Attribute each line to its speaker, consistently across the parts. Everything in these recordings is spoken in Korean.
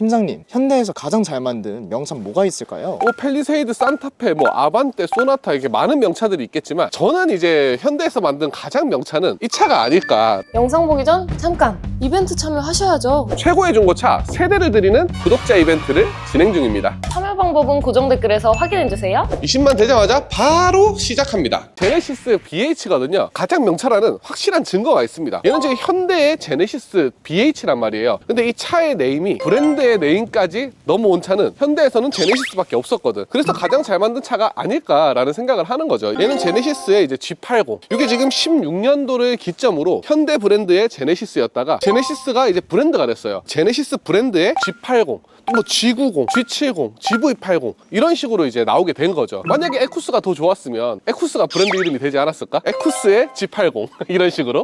Speaker 1: 팀장님, 현대에서 가장 잘 만든 명차 뭐가 있을까요?
Speaker 2: 팰리세이드, 산타페, 아반떼, 소나타 이렇게 많은 명차들이 있겠지만 저는 이제 현대에서 만든 가장 명차는 이 차가 아닐까.
Speaker 3: 영상 보기 전 잠깐 이벤트 참여하셔야죠.
Speaker 2: 최고의 중고차 세대를 드리는 구독자 이벤트를 진행 중입니다.
Speaker 3: 참여 방법은 고정 댓글에서 확인해주세요.
Speaker 2: 20만 되자마자 바로 시작합니다. 제네시스 BH거든요. 가장 명차라는 확실한 증거가 있습니다. 얘는 지금 현대의 제네시스 BH란 말이에요. 근데 이 차의 네임이 브랜드의 네임까지 넘어온 차는 현대에서는 제네시스밖에 없었거든. 그래서 가장 잘 만든 차가 아닐까라는 생각을 하는 거죠. 얘는 제네시스의 이제 G80. 이게 지금 16년도를 기점으로 현대 브랜드의 제네시스였다가 제네시스가 이제 브랜드가 됐어요. 제네시스 브랜드의 G80, 또 G90, G70, GV80 이런 식으로 이제 나오게 된 거죠. 만약에 에쿠스가 더 좋았으면 에쿠스가 브랜드 이름이 되지 않았을까? 에쿠스의 G80 이런 식으로.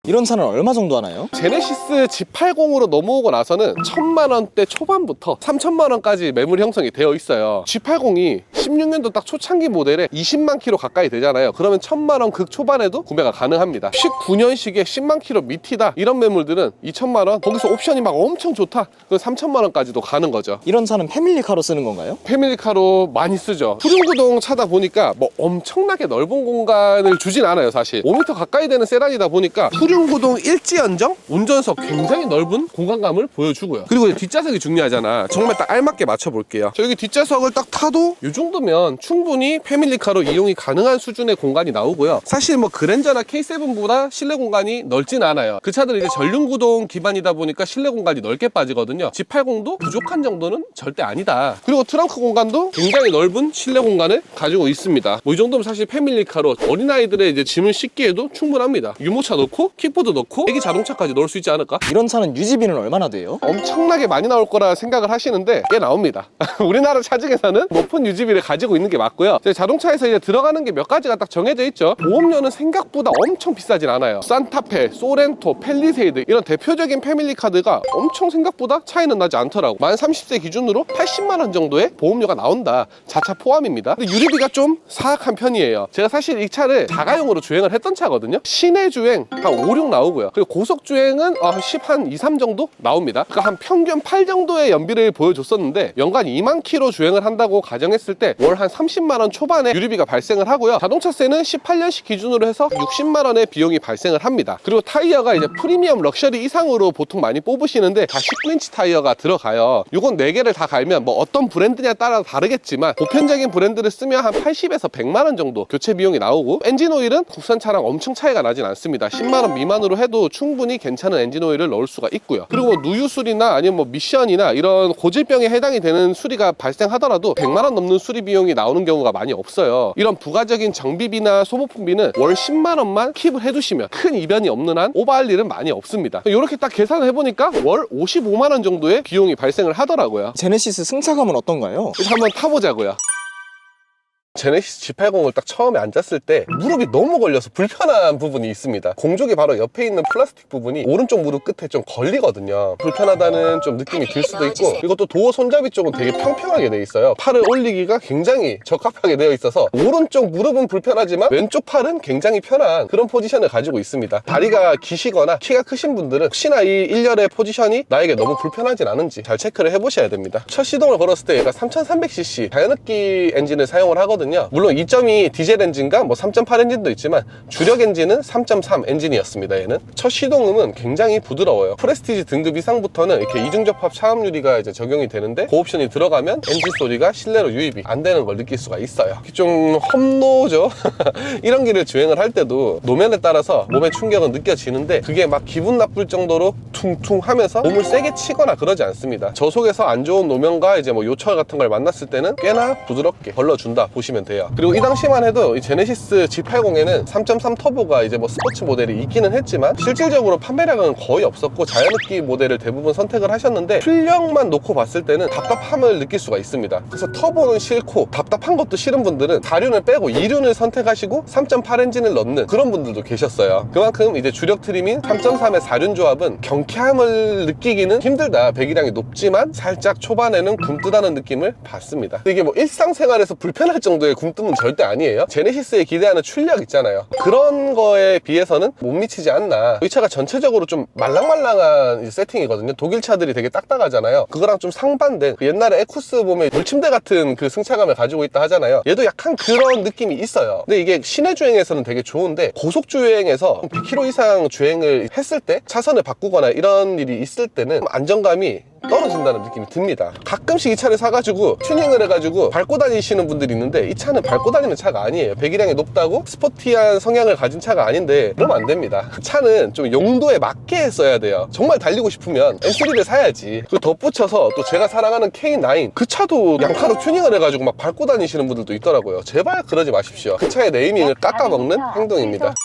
Speaker 1: 이런 차는 얼마 정도 하나요?
Speaker 2: 제네시스 G80으로 넘어오고 나서는 1000만 원대 초반부터 3000만 원까지 매물 형성이 되어 있어요. G80이 16년도 딱 초창기 모델에 20만 킬로 가까이 되잖아요. 그러면 1000만 원 극 초반에도 구매가 가능합니다. 19년식에 10만 킬로 밑이다 이런 매물들은 2000만 원, 거기서 옵션이 막 엄청 좋다 그럼 3000만 원까지도 가는 거죠.
Speaker 1: 이런 차는 패밀리카로 쓰는 건가요?
Speaker 2: 패밀리카로 많이 쓰죠. 후륜구동 차다 보니까 엄청나게 넓은 공간을 주진 않아요. 사실 5m 가까이 되는 세단이다 보니까 후륜구동 일지연정 운전석 굉장히 넓은 공간감을 보여주고요. 그리고 이제 뒷좌석이 중요하잖아. 정말 딱 알맞게 맞춰볼게요. 저 여기 뒷좌석을 딱 타도 이 정도면 충분히 패밀리카로 이용이 가능한 수준의 공간이 나오고요. 사실 그랜저나 K7보다 실내 공간이 넓진 않아요. 그 차들은 이제 전륜구동 기반이다 보니까 실내 공간이 넓게 빠지거든요. G80도 부족한 정도는 절대 아니다. 그리고 트렁크 공간도 굉장히 넓은 실내 공간을 가지고 있습니다. 이 정도면 사실 패밀리카로 어린아이들의 이제 짐을 싣기에도 충분합니다. 유모차 넣고 킥보드 넣고 애기 자동차까지 넣을 수 있지 않을까?
Speaker 1: 이런 차는 유지비는 얼마나 돼요?
Speaker 2: 엄청나게 많이 나올 거라 생각을 하시는데 꽤 나옵니다. 우리나라 차 중에서는 높은 유지비를 가지고 있는 게 맞고요. 자동차에서 이제 들어가는 게 몇 가지가 딱 정해져 있죠. 보험료는 생각보다 엄청 비싸진 않아요. 산타페, 소렌토, 팰리세이드 이런 대표적인 패밀리 카드가 엄청 생각보다 차이는 나지 않더라고. 만 30세 기준으로 80만 원 정도의 보험료가 나온다. 자차 포함입니다. 근데 유리비가 좀 사악한 편이에요. 제가 사실 이 차를 자가용으로 주행을 했던 차거든요. 시내 주행 한 5, 6 나오고요. 그리고 고속 주행은 10, 한 2, 3 정도 나옵니다. 그러니까 한 평균 8 정도의 연비를 보여줬었는데 연간 2만 킬로 주행을 한다고 가정했을 때 월 한 30만 원 초반에 유리비가 발생을 하고요. 자동차세는 18년식 기준으로 해서 60만 원의 비용이 발생을 합니다. 그리고 타이어가 이제 프리미엄 럭셔리 이상으로 보통 많이 뽑으시는데 다 19인치 타이어가 들어가요. 이건 4개를 다 갈면 어떤 브랜드냐에 따라 다르겠지만 보편적인 브랜드를 쓰면 한 80에서 100만 원 정도 교체 비용이 나오고 엔진 오일은 국산차랑 엄청 차이가 나진 않습니다. 10만 원 미만으로 해도 충분히 괜찮은 엔진 오일을 넣을 수가 있고요. 그리고 누유술이나 아니면 미션이나 이런 고질병에 해당이 되는 수리가 발생하더라도 100만 원 넘는 수리 비용이 나오는 경우가 많이 없어요. 이런 부가적인 정비비나 소모품비는 월 10만 원만 킵을 해두시면 큰 이변이 없는 한 오버할 일은 많이 없습니다. 이렇게 딱 계산을 해보니까 월 55만 원 정도의 비용이 발생을 하더라고요.
Speaker 1: 제네시스 승차감은 어떤가요?
Speaker 2: 그래서 한번 타보자고요. 제네시스 G80을 딱 처음에 앉았을 때 무릎이 너무 걸려서 불편한 부분이 있습니다. 공조기 바로 옆에 있는 플라스틱 부분이 오른쪽 무릎 끝에 좀 걸리거든요. 불편하다는 좀 느낌이 들 수도 있고, 그리고 또 도어 손잡이 쪽은 되게 평평하게 돼 있어요. 팔을 올리기가 굉장히 적합하게 되어 있어서 오른쪽 무릎은 불편하지만 왼쪽 팔은 굉장히 편한 그런 포지션을 가지고 있습니다. 다리가 기시거나 키가 크신 분들은 혹시나 이 일렬의 포지션이 나에게 너무 불편하진 않은지 잘 체크를 해보셔야 됩니다. 첫 시동을 걸었을 때 얘가 3300cc 자연흡기 엔진을 사용을 하거든요. 물론 2.2 디젤 엔진과 3.8 엔진도 있지만 주력 엔진은 3.3 엔진이었습니다. 얘는 첫 시동음은 굉장히 부드러워요. 프레스티지 등급 이상부터는 이렇게 이중접합 차음유리가 이제 적용이 되는데 그 옵션이 들어가면 엔진 소리가 실내로 유입이 안 되는 걸 느낄 수가 있어요. 좀 험로죠. 이런 길을 주행을 할 때도 노면에 따라서 몸의 충격은 느껴지는데 그게 막 기분 나쁠 정도로 퉁퉁 하면서 몸을 세게 치거나 그러지 않습니다. 저속에서 안 좋은 노면과 이제 요철 같은 걸 만났을 때는 꽤나 부드럽게 걸러준다 보시면 돼요. 그리고 이 당시만 해도 이 제네시스 G80에는 3.3 터보가 이제 스포츠 모델이 있기는 했지만 실질적으로 판매량은 거의 없었고 자연흡기 모델을 대부분 선택을 하셨는데 출력만 놓고 봤을 때는 답답함을 느낄 수가 있습니다. 그래서 터보는 싫고 답답한 것도 싫은 분들은 4륜을 빼고 2륜을 선택하시고 3.8 엔진을 넣는 그런 분들도 계셨어요. 그만큼 이제 주력 트림인 3.3의 4륜 조합은 경쾌함을 느끼기는 힘들다. 배기량이 높지만 살짝 초반에는 굼뜨다는 느낌을 받습니다. 이게 일상생활에서 불편할 정도 정도의 굼뜸은 절대 아니에요. 제네시스에 기대하는 출력 있잖아요. 그런 거에 비해서는 못 미치지 않나. 이 차가 전체적으로 좀 말랑말랑한 세팅이거든요. 독일 차들이 되게 딱딱하잖아요. 그거랑 좀 상반된, 그 옛날에 에쿠스 보면 물침대 같은 그 승차감을 가지고 있다 하잖아요. 얘도 약간 그런 느낌이 있어요. 근데 이게 시내 주행에서는 되게 좋은데, 고속 주행에서 100km 이상 주행을 했을 때 차선을 바꾸거나 이런 일이 있을 때는 안정감이 떨어진다는 느낌이 듭니다. 가끔씩 이 차를 사가지고 튜닝을 해가지고 밟고 다니시는 분들이 있는데, 이 차는 밟고 다니는 차가 아니에요. 배기량이 높다고 스포티한 성향을 가진 차가 아닌데, 그러면 안 됩니다. 그 차는 좀 용도에 맞게 써야 돼요. 정말 달리고 싶으면 M3를 사야지. 그 덧붙여서 또 제가 사랑하는 K9, 그 차도 양카로 튜닝을 해가지고 막 밟고 다니시는 분들도 있더라고요. 제발 그러지 마십시오. 그 차의 네이밍을 깎아먹는 행동입니다.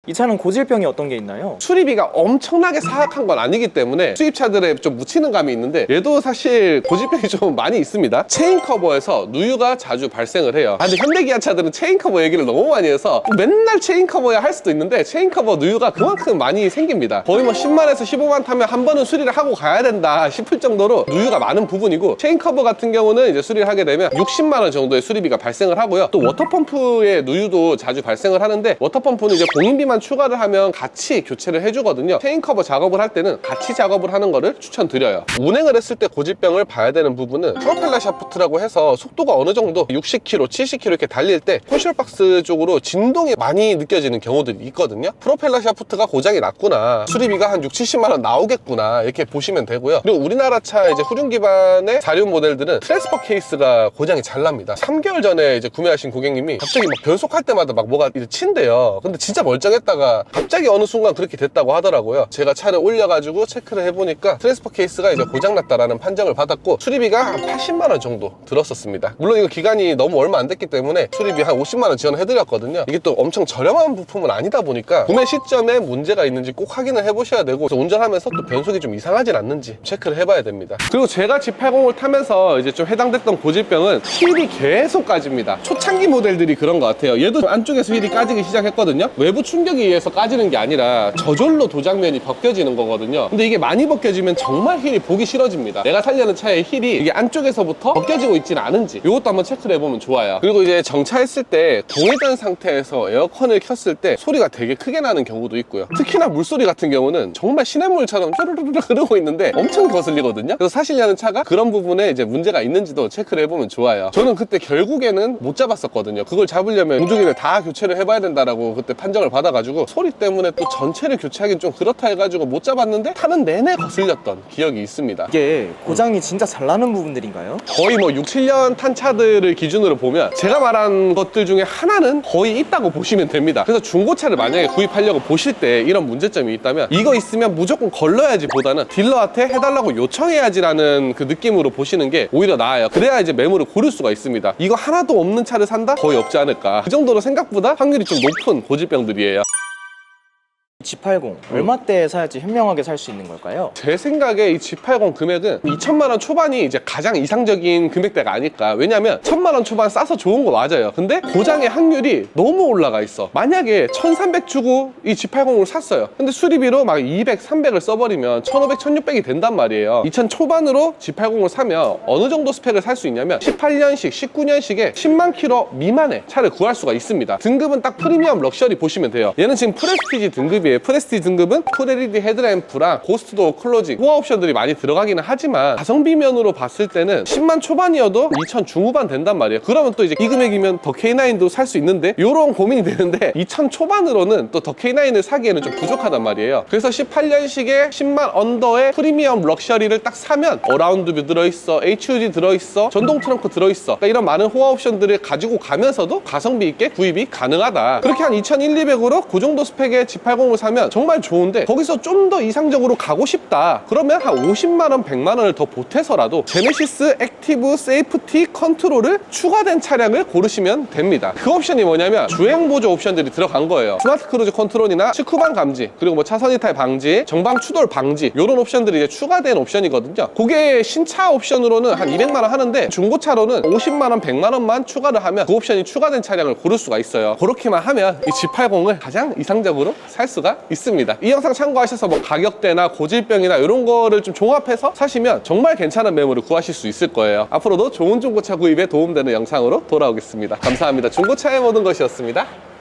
Speaker 1: 이 차는 고질병이 어떤 게 있나요?
Speaker 2: 수리비가 엄청나게 사악한 건 아니기 때문에 수입차들에 좀 묻히는 감이 있는데, 얘도 사실 고질병이 좀 많이 있습니다. 체인 커버에서 누유가 자주 발생을 해요. 근데 현대기아 차들은 체인 커버 얘기를 너무 많이 해서 맨날 체인 커버야 할 수도 있는데, 체인 커버 누유가 그만큼 많이 생깁니다. 거의 뭐 10만에서 15만 타면 한 번은 수리를 하고 가야 된다 싶을 정도로 누유가 많은 부분이고, 체인 커버 같은 경우는 이제 수리를 하게 되면 60만 원 정도의 수리비가 발생을 하고요. 또 워터펌프의 누유도 자주 발생을 하는데, 워터펌프는 이제 공인비만 추가를 하면 같이 교체를 해주거든요. 체인 커버 작업을 할 때는 같이 작업을 하는 거를 추천드려요. 운행을 했을 때 고질병을 봐야 되는 부분은 프로펠러 샤프트라고 해서 속도가 어느 정도 60km, 70km 이렇게 달릴 때 포셜박스 쪽으로 진동이 많이 느껴지는 경우들이 있거든요. 프로펠러 샤프트가 고장이 났구나, 수리비가 한 6, 70만 원 나오겠구나, 이렇게 보시면 되고요. 그리고 우리나라 차 이제 후륜 기반의 4륜 모델들은 트랜스퍼 케이스가 고장이 잘 납니다. 3개월 전에 이제 구매하신 고객님이 갑자기 막 변속할 때마다 막 뭐가 이제 친대요. 근데 진짜 멀쩡했다가 갑자기 어느 순간 그렇게 됐다고 하더라고요. 제가 차를 올려가지고 체크를 해보니까 트랜스퍼 케이스가 이제 고장났다라는 판정을 받았고, 수리비가 한 80만 원 정도 들었었습니다. 물론 이거 기간이 너무 얼마 안 됐기 때문에 수리비 한 50만 원 지원해드렸거든요. 이게 또 엄청 저렴한 부품은 아니다 보니까 구매 시점에 문제가 있는지 꼭 확인을 해보셔야 되고, 운전하면서 또 변속이 좀 이상하진 않는지 체크를 해봐야 됩니다. 그리고 제가 G80을 타면서 이제 좀 해당됐던 고질병은 휠이 계속 까집니다. 초창기 모델들이 그런 것 같아요. 얘도 안쪽에서 힐이 까지기 시작했거든요. 외부 충격이 의해서 까지는 게 아니라 저절로 도장면이 벗겨지는 거거든요. 근데 이게 많이 벗겨지면 정말 힐이 보기 싫어집니다. 내가 살려는 차의 힐이 이게 안쪽에서부터 벗겨지고 있지는 않은지, 이것도 한번 체크를 해보면 좋아요. 그리고 이제 정차했을 때 동회전 상태에서 에어컨을 켰을 때 소리가 되게 크게 나는 경우도 있고요. 특히나 물소리 같은 경우는 정말 시냇물처럼 쭈르르르 흐르고 있는데 엄청 거슬리거든요. 그래서 사시려는 차가 그런 부분에 이제 문제가 있는지도 체크를 해보면 좋아요. 저는 그때 결국에는 못 잡았었거든요. 그걸 잡으려면 공조기를 다 교체를 해봐야 된다라고 그때 판정을 받아가지고, 소리 때문에 또 전체를 교체하긴 좀 그렇다 해가지고 못 잡았는데 타는 내내 거슬렸던 기억이 있습니다.
Speaker 1: 이게 고장이 진짜 잘 나는 부분들인가요?
Speaker 2: 거의 뭐 6, 7년 탄 차들을 기준으로 보면 제가 말한 것들 중에 하나는 거의 있다고 보시면 됩니다. 그래서 중고차를 만약에 구입하려고 보실 때 이런 문제점이 있다면, 이거 있으면 무조건 걸러야지 보다는 딜러한테 해달라고 요청해야지라는 그 느낌으로 보시는 게 오히려 나아요. 그래야 이제 매물을 고를 수가 있습니다. 이거 하나도 없는 차를 산다? 거의 없지 않을까. 그 정도로 생각보다 확률이 좀 높은 고질병들이에요.
Speaker 1: G80 얼마대에 사야지 현명하게 살 수 있는 걸까요?
Speaker 2: 제 생각에 이 G80 금액은 2천만 원 초반이 이제 가장 이상적인 금액대가 아닐까. 왜냐면 1,000만 원 초반 싸서 좋은 거 맞아요. 근데 고장의 확률이 너무 올라가 있어. 만약에 1,300 주고 이 G80을 샀어요. 근데 수리비로 막 200, 300을 써버리면 1,500, 1,600이 된단 말이에요. 2,000 초반으로 G80을 사면 어느 정도 스펙을 살 수 있냐면 18년식, 19년식에 10만 킬로 미만의 차를 구할 수가 있습니다. 등급은 딱 프리미엄 럭셔리 보시면 돼요. 얘는 지금 프레스티지 등급이에요. 프레스티지 등급은 풀 LED 헤드램프랑 고스트 도어 클로징, 호화 옵션들이 많이 들어가기는 하지만 가성비 면으로 봤을 때는 10만 초반이어도 2천 중후반 된단 말이에요. 그러면 또 이제 이 금액이면 더 K9도 살 수 있는데, 요런 고민이 되는데 2천 초반으로는 또 더 K9을 사기에는 좀 부족하단 말이에요. 그래서 18년식에 10만 언더의 프리미엄 럭셔리를 딱 사면 어라운드 뷰 들어있어, HUD 들어있어, 전동 트렁크 들어있어, 그러니까 이런 많은 호화 옵션들을 가지고 가면서도 가성비 있게 구입이 가능하다. 그렇게 한 2,100~200으로 그 정도 스펙의 G80을 사면 정말 좋은데, 거기서 좀 더 이상적으로 가고 싶다 그러면 한 50만 원, 100만 원을 더 보태서라도 제네시스 액티브 세이프티 컨트롤을 추가된 차량을 고르시면 됩니다. 그 옵션이 뭐냐면 주행 보조 옵션들이 들어간 거예요. 스마트 크루즈 컨트롤이나 측후방 감지, 그리고 뭐 차선 이탈 방지, 정방 추돌 방지, 이런 옵션들이 이제 추가된 옵션이거든요. 그게 신차 옵션으로는 한 200만 원 하는데, 중고차로는 50만 원, 100만 원만 추가를 하면 그 옵션이 추가된 차량을 고를 수가 있어요. 그렇게만 하면 이 G80을 가장 이상적으로 살 수가 수가 있습니다. 이 영상 참고하셔서 뭐 가격대나 고질병이나 이런 거를 좀 종합해서 사시면 정말 괜찮은 매물을 구하실 수 있을 거예요. 앞으로도 좋은 중고차 구입에 도움되는 영상으로 돌아오겠습니다. 감사합니다. 중고차의 모든 것이었습니다.